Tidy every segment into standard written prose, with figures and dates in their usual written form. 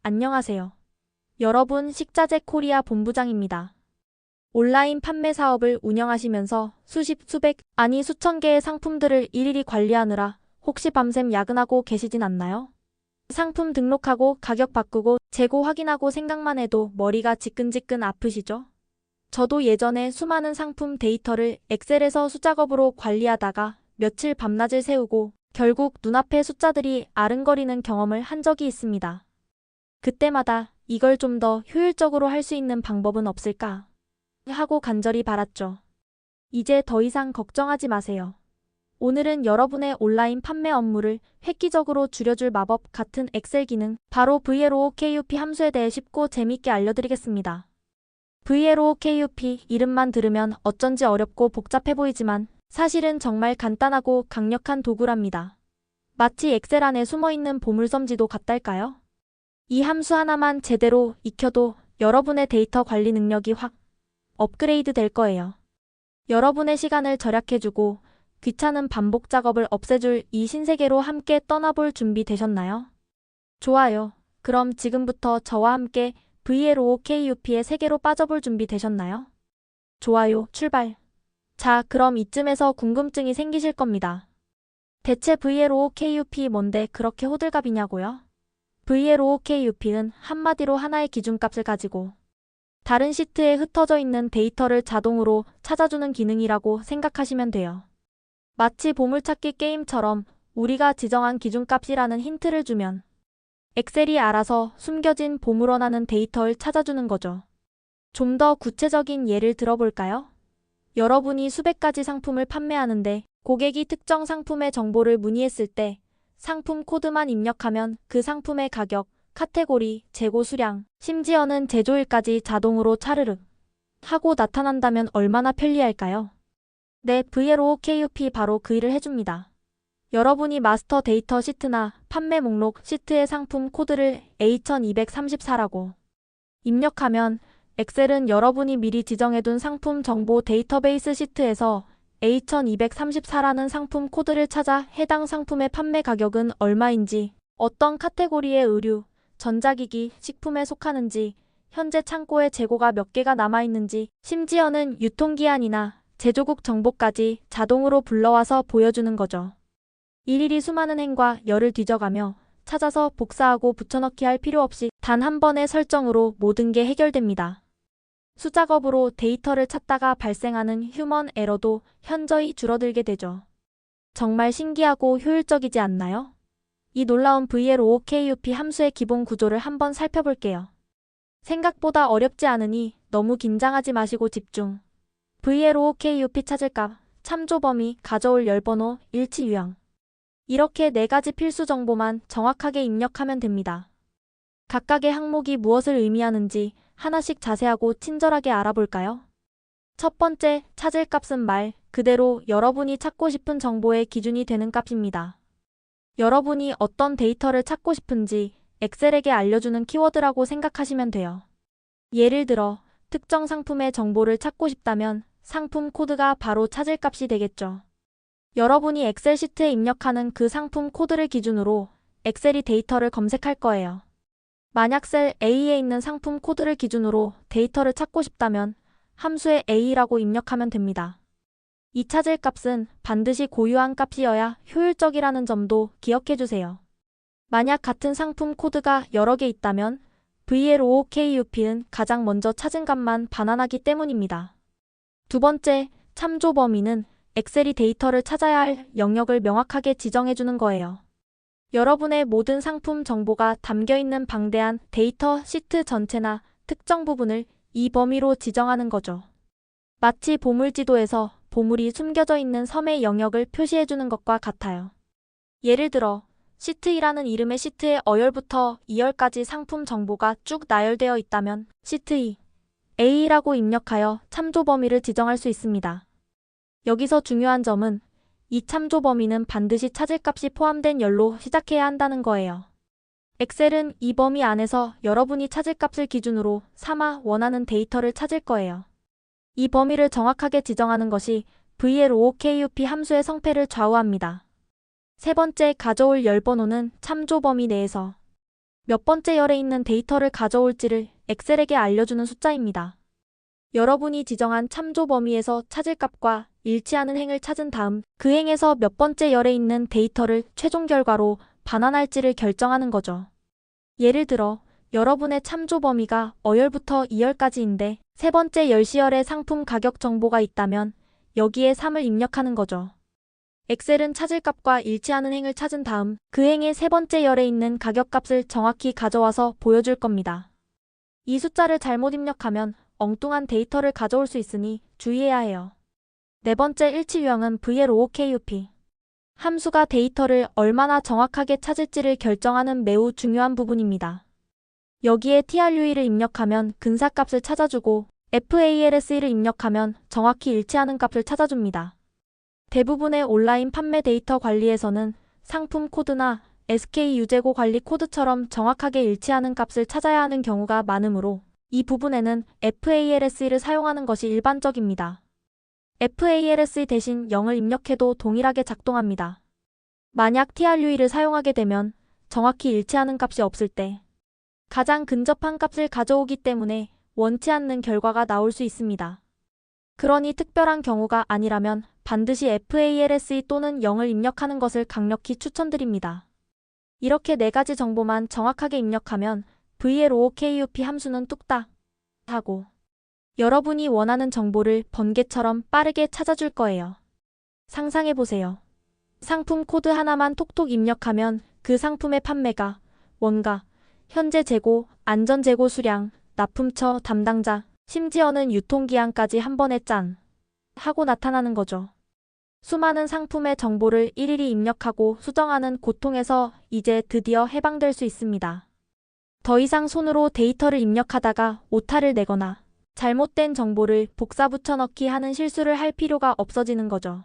안녕하세요. 여러분, 식자재 코리아 본부장입니다. 온라인 판매 사업을 운영하시면서 수백, 아니 수천 개의 상품들을 일일이 관리하느라 혹시 밤샘 야근하고 계시진 않나요? 상품 등록하고 가격 바꾸고 재고 확인하고 생각만 해도 머리가 지끈지끈 아프시죠? 저도 예전에 수많은 상품 데이터를 엑셀에서 숫작업으로 관리하다가 며칠 밤낮을 새우고 결국 눈앞에 숫자들이 아른거리는 경험을 한 적이 있습니다. 그때마다 이걸 좀 더 효율적으로 할 수 있는 방법은 없을까 하고 간절히 바랐죠. 이제 더 이상 걱정하지 마세요. 오늘은 여러분의 온라인 판매 업무를 획기적으로 줄여줄 마법 같은 엑셀 기능, 바로 VLOOKUP 함수에 대해 쉽고 재밌게 알려드리겠습니다. VLOOKUP 이름만 들으면 어쩐지 어렵고 복잡해 보이지만 사실은 정말 간단하고 강력한 도구랍니다. 마치 엑셀 안에 숨어있는 보물섬지도 같달까요? 이 함수 하나만 제대로 익혀도 여러분의 데이터 관리 능력이 확 업그레이드 될 거예요. 여러분의 시간을 절약해주고 귀찮은 반복 작업을 없애줄 이 신세계로 함께 떠나볼 준비 되셨나요? 좋아요. 그럼 지금부터 저와 함께 VLOOKUP의 세계로 빠져볼 준비 되셨나요? 좋아요, 출발. 자, 그럼 이쯤에서 궁금증이 생기실 겁니다. 대체 VLOOKUP 뭔데 그렇게 호들갑이냐고요? VLOOKUP는 한마디로 하나의 기준값을 가지고 다른 시트에 흩어져 있는 데이터를 자동으로 찾아주는 기능이라고 생각하시면 돼요. 마치 보물찾기 게임처럼 우리가 지정한 기준값이라는 힌트를 주면 엑셀이 알아서 숨겨진 보물 원하는 데이터를 찾아주는 거죠. 좀 더 구체적인 예를 들어볼까요? 여러분이 수백 가지 상품을 판매하는데 고객이 특정 상품의 정보를 문의했을 때 상품 코드만 입력하면 그 상품의 가격, 카테고리, 재고 수량, 심지어는 제조일까지 자동으로 차르륵 하고 나타난다면 얼마나 편리할까요? 네, VLOOKUP 바로 그 일을 해줍니다. 여러분이 마스터 데이터 시트나 판매 목록 시트의 상품 코드를 A1234라고 입력하면 엑셀은 여러분이 미리 지정해둔 상품 정보 데이터베이스 시트에서 A1234라는 상품 코드를 찾아 해당 상품의 판매 가격은 얼마인지, 어떤 카테고리의 의류, 전자기기, 식품에 속하는지, 현재 창고에 재고가 몇 개가 남아있는지, 심지어는 유통기한이나 제조국 정보까지 자동으로 불러와서 보여주는 거죠. 일일이 수많은 행과 열을 뒤져가며 찾아서 복사하고 붙여넣기 할 필요 없이 단 한 번의 설정으로 모든 게 해결됩니다. 수작업으로 데이터를 찾다가 발생하는 휴먼 에러도 현저히 줄어들게 되죠. 정말 신기하고 효율적이지 않나요? 이 놀라운 VLOOKUP 함수의 기본 구조를 한번 살펴볼게요. 생각보다 어렵지 않으니 너무 긴장하지 마시고 집중. VLOOKUP 찾을 값, 참조 범위, 가져올 열 번호, 일치 유형. 이렇게 4가지 필수 정보만 정확하게 입력하면 됩니다. 각각의 항목이 무엇을 의미하는지 하나씩 자세하고 친절하게 알아볼까요? 첫 번째, 찾을 값은 말 그대로 여러분이 찾고 싶은 정보의 기준이 되는 값입니다. 여러분이 어떤 데이터를 찾고 싶은지 엑셀에게 알려주는 키워드라고 생각하시면 돼요. 예를 들어, 특정 상품의 정보를 찾고 싶다면 상품 코드가 바로 찾을 값이 되겠죠. 여러분이 엑셀 시트에 입력하는 그 상품 코드를 기준으로 엑셀이 데이터를 검색할 거예요. 만약 셀 A에 있는 상품 코드를 기준으로 데이터를 찾고 싶다면 함수에 A라고 입력하면 됩니다. 이 찾을 값은 반드시 고유한 값이어야 효율적이라는 점도 기억해 주세요. 만약 같은 상품 코드가 여러 개 있다면 VLOOKUP는 가장 먼저 찾은 값만 반환하기 때문입니다. 두 번째, 참조 범위는 엑셀이 데이터를 찾아야 할 영역을 명확하게 지정해 주는 거예요. 여러분의 모든 상품 정보가 담겨있는 방대한 데이터 시트 전체나 특정 부분을 이 범위로 지정하는 거죠. 마치 보물지도에서 보물이 숨겨져 있는 섬의 영역을 표시해주는 것과 같아요. 예를 들어 시트 2라는 이름의 시트의 어열부터 2열까지 상품 정보가 쭉 나열되어 있다면 시트 2, A라고 입력하여 참조 범위를 지정할 수 있습니다. 여기서 중요한 점은 이 참조 범위는 반드시 찾을 값이 포함된 열로 시작해야 한다는 거예요. 엑셀은 이 범위 안에서 여러분이 찾을 값을 기준으로 삼아 원하는 데이터를 찾을 거예요. 이 범위를 정확하게 지정하는 것이 VLOOKUP 함수의 성패를 좌우합니다. 세 번째, 가져올 열 번호는 참조 범위 내에서 몇 번째 열에 있는 데이터를 가져올지를 엑셀에게 알려주는 숫자입니다. 여러분이 지정한 참조 범위에서 찾을 값과 일치하는 행을 찾은 다음 그 행에서 몇 번째 열에 있는 데이터를 최종 결과로 반환할지를 결정하는 거죠. 예를 들어 여러분의 참조 범위가 어열부터 2열까지인데 세 번째 열시열에 상품 가격 정보가 있다면 여기에 3을 입력하는 거죠. 엑셀은 찾을 값과 일치하는 행을 찾은 다음 그 행의 세 번째 열에 있는 가격값을 정확히 가져와서 보여줄 겁니다. 이 숫자를 잘못 입력하면 엉뚱한 데이터를 가져올 수 있으니 주의해야 해요. 네 번째 일치 유형은 VLOOKUP. 함수가 데이터를 얼마나 정확하게 찾을지를 결정하는 매우 중요한 부분입니다. 여기에 TRUE를 입력하면 근사값을 찾아주고 FALSE를 입력하면 정확히 일치하는 값을 찾아줍니다. 대부분의 온라인 판매 데이터 관리에서는 상품 코드나 SK 유재고 관리 코드처럼 정확하게 일치하는 값을 찾아야 하는 경우가 많으므로 이 부분에는 FALSE를 사용하는 것이 일반적입니다. FALSE 대신 0을 입력해도 동일하게 작동합니다. 만약 TRUE를 사용하게 되면 정확히 일치하는 값이 없을 때 가장 근접한 값을 가져오기 때문에 원치 않는 결과가 나올 수 있습니다. 그러니 특별한 경우가 아니라면 반드시 FALSE 또는 0을 입력하는 것을 강력히 추천드립니다. 이렇게 네 가지 정보만 정확하게 입력하면 VLOOKUP 함수는 뚝딱 하고 여러분이 원하는 정보를 번개처럼 빠르게 찾아줄 거예요. 상상해보세요. 상품 코드 하나만 톡톡 입력하면 그 상품의 판매가, 원가, 현재 재고, 안전 재고 수량, 납품처, 담당자, 심지어는 유통기한까지 한 번에 짠 하고 나타나는 거죠. 수많은 상품의 정보를 일일이 입력하고 수정하는 고통에서 이제 드디어 해방될 수 있습니다. 더 이상 손으로 데이터를 입력하다가 오타를 내거나 잘못된 정보를 복사 붙여넣기 하는 실수를 할 필요가 없어지는 거죠.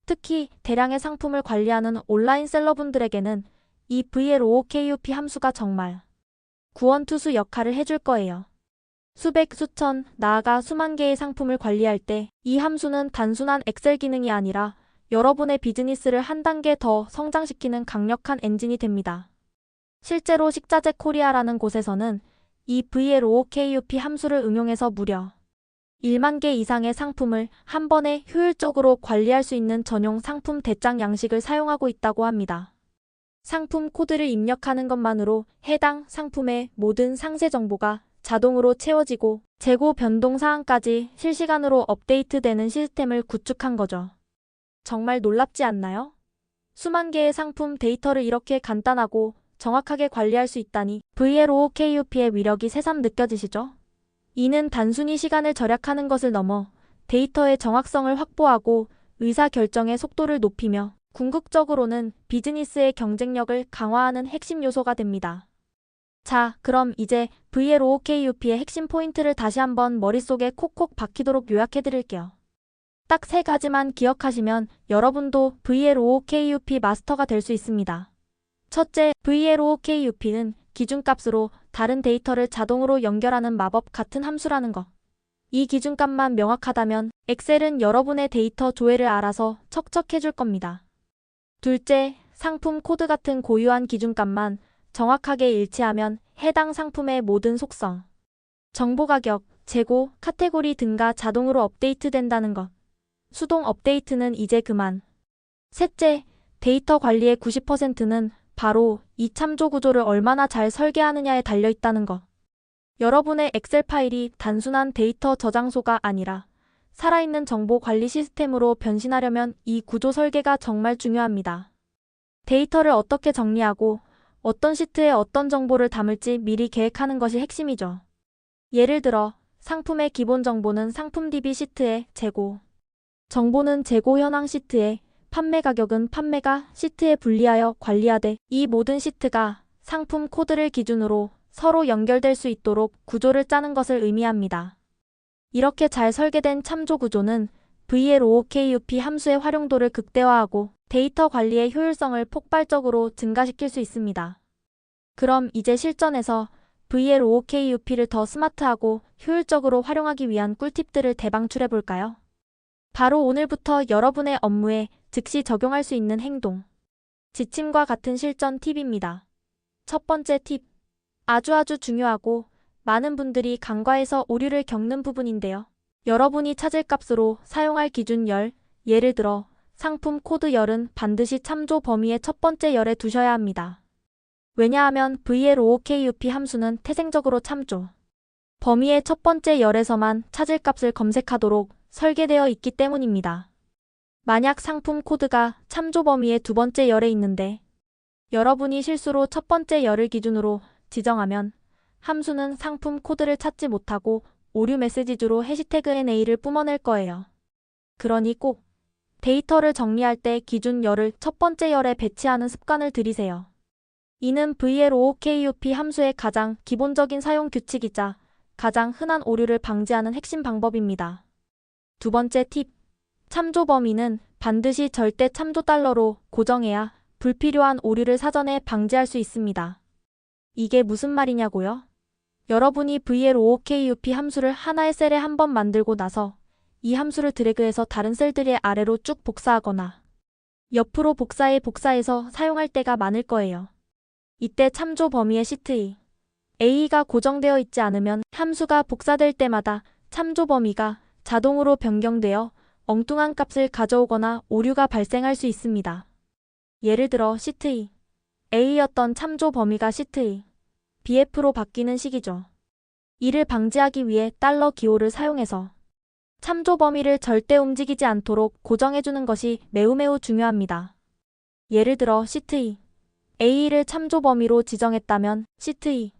특히 대량의 상품을 관리하는 온라인 셀러분들에게는 이 VLOOKUP 함수가 정말 구원투수 역할을 해줄 거예요. 수백, 수천, 나아가 수만 개의 상품을 관리할 때 이 함수는 단순한 엑셀 기능이 아니라 여러분의 비즈니스를 한 단계 더 성장시키는 강력한 엔진이 됩니다. 실제로 식자재 코리아라는 곳에서는 이 VLOOKUP 함수를 응용해서 무려 1만 개 이상의 상품을 한 번에 효율적으로 관리할 수 있는 전용 상품 대장 양식을 사용하고 있다고 합니다. 상품 코드를 입력하는 것만으로 해당 상품의 모든 상세 정보가 자동으로 채워지고 재고 변동 사항까지 실시간으로 업데이트되는 시스템을 구축한 거죠. 정말 놀랍지 않나요? 수만 개의 상품 데이터를 이렇게 간단하고 정확하게 관리할 수 있다니 VLOOKUP의 위력이 새삼 느껴지시죠? 이는 단순히 시간을 절약하는 것을 넘어 데이터의 정확성을 확보하고 의사결정의 속도를 높이며 궁극적으로는 비즈니스의 경쟁력을 강화하는 핵심 요소가 됩니다. 자, 그럼 이제 VLOOKUP의 핵심 포인트를 다시 한번 머릿속에 콕콕 박히도록 요약해드릴게요. 딱 세 가지만 기억하시면 여러분도 VLOOKUP 마스터가 될 수 있습니다. 첫째, VLOOKUP는 기준값으로 다른 데이터를 자동으로 연결하는 마법 같은 함수라는 것. 이 기준값만 명확하다면 엑셀은 여러분의 데이터 조회를 알아서 척척해줄 겁니다. 둘째, 상품 코드 같은 고유한 기준값만 정확하게 일치하면 해당 상품의 모든 속성, 정보 가격, 재고, 카테고리 등가 자동으로 업데이트된다는 것. 수동 업데이트는 이제 그만. 셋째, 데이터 관리의 90%는 바로 이 참조 구조를 얼마나 잘 설계하느냐에 달려있다는 것. 여러분의 엑셀 파일이 단순한 데이터 저장소가 아니라 살아있는 정보 관리 시스템으로 변신하려면 이 구조 설계가 정말 중요합니다. 데이터를 어떻게 정리하고 어떤 시트에 어떤 정보를 담을지 미리 계획하는 것이 핵심이죠. 예를 들어 상품의 기본 정보는 상품 DB 시트에, 재고 정보는 재고 현황 시트에, 판매 가격은 판매가 시트에 분리하여 관리하되 이 모든 시트가 상품 코드를 기준으로 서로 연결될 수 있도록 구조를 짜는 것을 의미합니다. 이렇게 잘 설계된 참조 구조는 VLOOKUP 함수의 활용도를 극대화하고 데이터 관리의 효율성을 폭발적으로 증가시킬 수 있습니다. 그럼 이제 실전에서 VLOOKUP를 더 스마트하고 효율적으로 활용하기 위한 꿀팁들을 대방출해볼까요? 바로 오늘부터 여러분의 업무에 즉시 적용할 수 있는 행동, 지침과 같은 실전 팁입니다. 첫 번째 팁, 아주 중요하고 많은 분들이 간과해서 오류를 겪는 부분인데요. 여러분이 찾을 값으로 사용할 기준 열, 예를 들어 상품 코드 열은 반드시 참조 범위의 첫 번째 열에 두셔야 합니다. 왜냐하면 VLOOKUP 함수는 태생적으로 참조 범위의 첫 번째 열에서만 찾을 값을 검색하도록 설계되어 있기 때문입니다. 만약 상품 코드가 참조 범위의 두 번째 열에 있는데 여러분이 실수로 첫 번째 열을 기준으로 지정하면 함수는 상품 코드를 찾지 못하고 오류 메시지주로 해시태그 NA를 뿜어낼 거예요. 그러니 꼭 데이터를 정리할 때 기준 열을 첫 번째 열에 배치하는 습관을 들이세요. 이는 VLOOKUP 함수의 가장 기본적인 사용 규칙이자 가장 흔한 오류를 방지하는 핵심 방법입니다. 두 번째 팁. 참조 범위는 반드시 절대 참조 달러로 고정해야 불필요한 오류를 사전에 방지할 수 있습니다. 이게 무슨 말이냐고요? 여러분이 VLOOKUP 함수를 하나의 셀에 한번 만들고 나서 이 함수를 드래그해서 다른 셀들의 아래로 쭉 복사하거나 옆으로 복사해서 사용할 때가 많을 거예요. 이때 참조 범위의 시트 A가 고정되어 있지 않으면 함수가 복사될 때마다 참조 범위가 자동으로 변경되어 엉뚱한 값을 가져오거나 오류가 발생할 수 있습니다. 예를 들어 시트 A였던 참조 범위가 시트 BF로 바뀌는 시기죠. 이를 방지하기 위해 $기호를 사용해서 참조 범위를 절대 움직이지 않도록 고정해주는 것이 매우 중요합니다. 예를 들어 시트 A를 참조 범위로 지정했다면 시트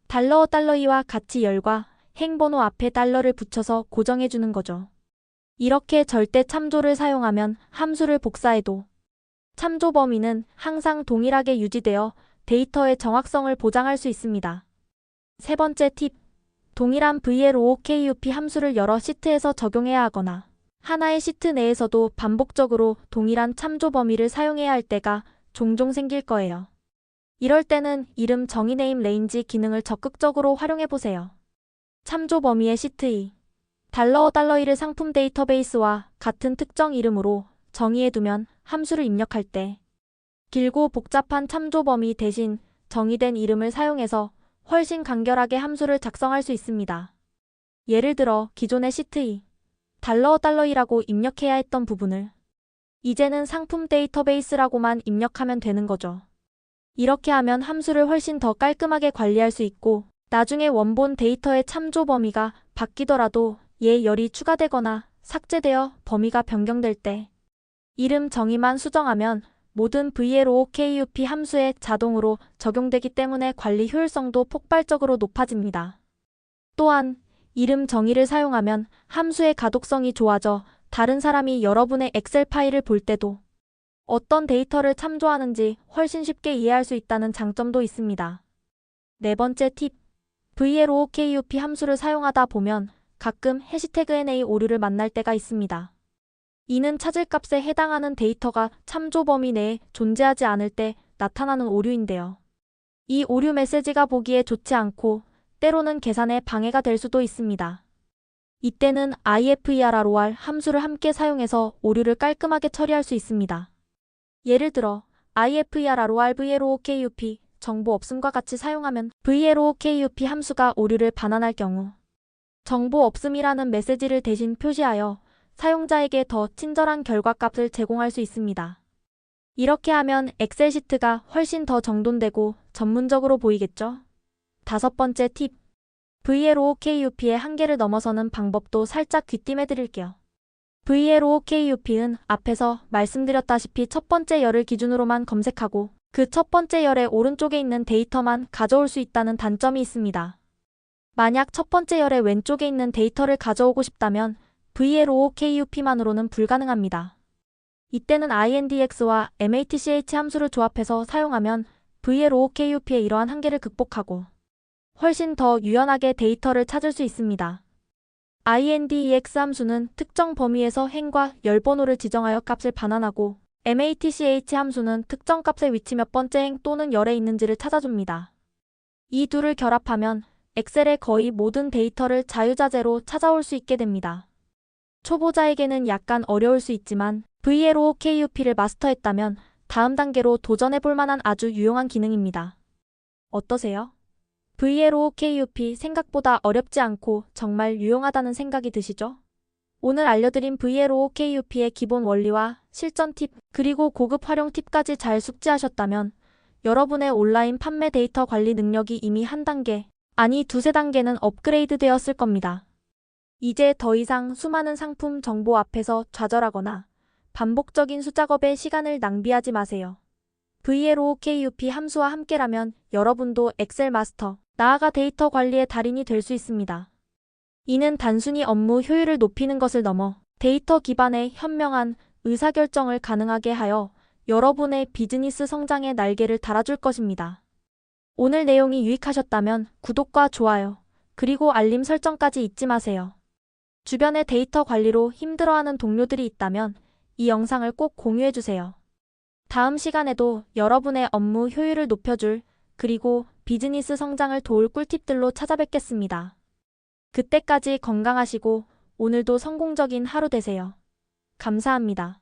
$2와 같이 열과 행번호 앞에 $를 붙여서 고정해주는 거죠. 이렇게 절대 참조를 사용하면 함수를 복사해도 참조 범위는 항상 동일하게 유지되어 데이터의 정확성을 보장할 수 있습니다. 세 번째 팁. 동일한 VLOOKUP 함수를 여러 시트에서 적용해야 하거나 하나의 시트 내에서도 반복적으로 동일한 참조 범위를 사용해야 할 때가 종종 생길 거예요. 이럴 때는 이름 정의 네임 레인지 기능을 적극적으로 활용해보세요. 참조 범위의 시트 $1을 상품 데이터베이스와 같은 특정 이름으로 정의해두면 함수를 입력할 때 길고 복잡한 참조 범위 대신 정의된 이름을 사용해서 훨씬 간결하게 함수를 작성할 수 있습니다. 예를 들어 기존의 시트 $이라고 입력해야 했던 부분을 이제는 상품 데이터베이스라고만 입력하면 되는 거죠. 이렇게 하면 함수를 훨씬 더 깔끔하게 관리할 수 있고 나중에 원본 데이터의 참조 범위가 바뀌더라도 열이 추가되거나 삭제되어 범위가 변경될 때 이름 정의만 수정하면 모든 VLOOKUP 함수에 자동으로 적용되기 때문에 관리 효율성도 폭발적으로 높아집니다. 또한 이름 정의를 사용하면 함수의 가독성이 좋아져 다른 사람이 여러분의 엑셀 파일을 볼 때도 어떤 데이터를 참조하는지 훨씬 쉽게 이해할 수 있다는 장점도 있습니다. 네 번째 팁. VLOOKUP 함수를 사용하다 보면 가끔 해시태그 NA 오류를 만날 때가 있습니다. 이는 찾을 값에 해당하는 데이터가 참조 범위 내에 존재하지 않을 때 나타나는 오류인데요. 이 오류 메시지가 보기에 좋지 않고 때로는 계산에 방해가 될 수도 있습니다. 이때는 IFERROR 함수를 함께 사용해서 오류를 깔끔하게 처리할 수 있습니다. 예를 들어 IFERROR VLOOKUP 정보 없음과 같이 사용하면 VLOOKUP 함수가 오류를 반환할 경우 정보 없음이라는 메시지를 대신 표시하여 사용자에게 더 친절한 결과값을 제공할 수 있습니다. 이렇게 하면 엑셀 시트가 훨씬 더 정돈되고 전문적으로 보이겠죠? 다섯 번째 팁. VLOOKUP의 한계를 넘어서는 방법도 살짝 귀띔해 드릴게요. VLOOKUP는 앞에서 말씀드렸다시피 첫 번째 열을 기준으로만 검색하고 그 첫 번째 열의 오른쪽에 있는 데이터만 가져올 수 있다는 단점이 있습니다. 만약 첫 번째 열의 왼쪽에 있는 데이터를 가져오고 싶다면 VLOOKUP만으로는 불가능합니다. 이때는 INDX와 MATCH 함수를 조합해서 사용하면 VLOOKUP의 이러한 한계를 극복하고 훨씬 더 유연하게 데이터를 찾을 수 있습니다. INDEX 함수는 특정 범위에서 행과 열 번호를 지정하여 값을 반환하고 MATCH 함수는 특정 값의 위치 몇 번째 행 또는 열에 있는지를 찾아줍니다. 이 둘을 결합하면 엑셀의 거의 모든 데이터를 자유자재로 찾아올 수 있게 됩니다. 초보자에게는 약간 어려울 수 있지만 VLOOKUP를 마스터했다면 다음 단계로 도전해볼 만한 아주 유용한 기능입니다. 어떠세요? VLOOKUP 생각보다 어렵지 않고 정말 유용하다는 생각이 드시죠? 오늘 알려드린 VLOOKUP의 기본 원리와 실전 팁, 그리고 고급 활용 팁까지 잘 숙지하셨다면 여러분의 온라인 판매 데이터 관리 능력이 이미 한 단계, 아니 두세 단계는 업그레이드 되었을 겁니다. 이제 더 이상 수많은 상품 정보 앞에서 좌절하거나 반복적인 수작업에 시간을 낭비하지 마세요. VLOOKUP 함수와 함께라면 여러분도 엑셀 마스터, 나아가 데이터 관리의 달인이 될 수 있습니다. 이는 단순히 업무 효율을 높이는 것을 넘어 데이터 기반의 현명한 의사결정을 가능하게 하여 여러분의 비즈니스 성장의 날개를 달아줄 것입니다. 오늘 내용이 유익하셨다면 구독과 좋아요, 그리고 알림 설정까지 잊지 마세요. 주변의 데이터 관리로 힘들어하는 동료들이 있다면 이 영상을 꼭 공유해주세요. 다음 시간에도 여러분의 업무 효율을 높여줄, 그리고 비즈니스 성장을 도울 꿀팁들로 찾아뵙겠습니다. 그때까지 건강하시고 오늘도 성공적인 하루 되세요. 감사합니다.